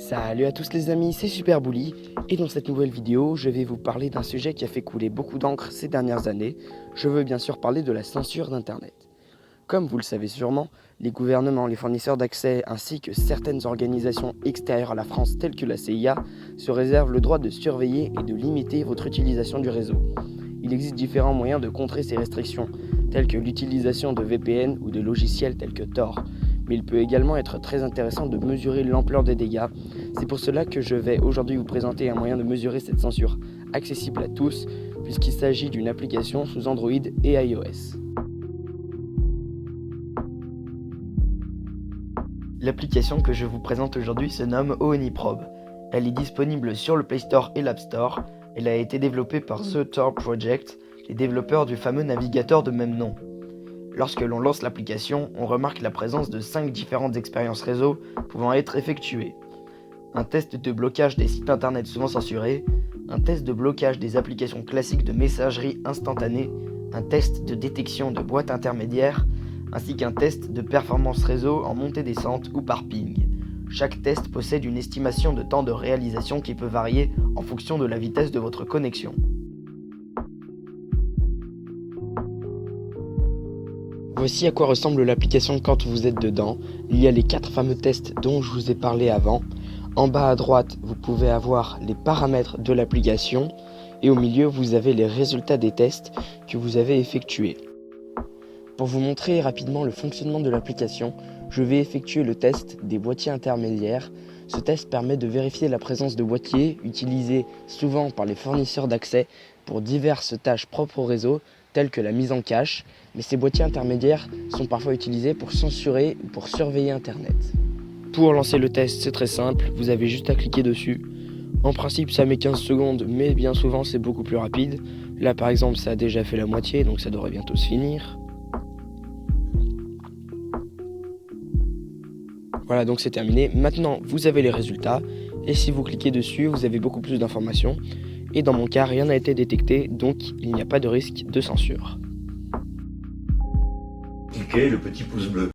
Salut à tous les amis, c'est Super Bully et dans cette nouvelle vidéo, je vais vous parler d'un sujet qui a fait couler beaucoup d'encre ces dernières années. Je veux bien sûr parler de la censure d'Internet. Comme vous le savez sûrement, les gouvernements, les fournisseurs d'accès ainsi que certaines organisations extérieures à la France telles que la CIA se réservent le droit de surveiller et de limiter votre utilisation du réseau. Il existe différents moyens de contrer ces restrictions, telles que l'utilisation de VPN ou de logiciels tels que Tor. Mais il peut également être très intéressant de mesurer l'ampleur des dégâts. C'est pour cela que je vais aujourd'hui vous présenter un moyen de mesurer cette censure accessible à tous, puisqu'il s'agit d'une application sous Android et iOS. L'application que je vous présente aujourd'hui se nomme ONIProbe. Elle est disponible sur le Play Store et l'App Store. Elle a été développée par The Tor Project, les développeurs du fameux navigateur de même nom. Lorsque l'on lance l'application, on remarque la présence de 5 différentes expériences réseau pouvant être effectuées. Un test de blocage des sites internet souvent censurés, un test de blocage des applications classiques de messagerie instantanée, un test de détection de boîtes intermédiaires, ainsi qu'un test de performance réseau en montée-descente ou par ping. Chaque test possède une estimation de temps de réalisation qui peut varier en fonction de la vitesse de votre connexion. Voici à quoi ressemble l'application quand vous êtes dedans. Il y a les 4 fameux tests dont je vous ai parlé avant. En bas à droite, vous pouvez avoir les paramètres de l'application et au milieu, vous avez les résultats des tests que vous avez effectués. Pour vous montrer rapidement le fonctionnement de l'application, je vais effectuer le test des boîtiers intermédiaires. Ce test permet de vérifier la présence de boîtiers utilisés souvent par les fournisseurs d'accès pour diverses tâches propres au réseau, telles que la mise en cache, mais ces boîtiers intermédiaires sont parfois utilisés pour censurer ou pour surveiller Internet. Pour lancer le test, c'est très simple, vous avez juste à cliquer dessus. En principe, ça met 15 secondes, mais bien souvent, c'est beaucoup plus rapide. Là, par exemple, ça a déjà fait la moitié, donc ça devrait bientôt se finir. Voilà, donc c'est terminé. Maintenant, vous avez les résultats, et si vous cliquez dessus, vous avez beaucoup plus d'informations. Et dans mon cas, rien n'a été détecté, donc il n'y a pas de risque de censure. Cliquez le petit pouce bleu.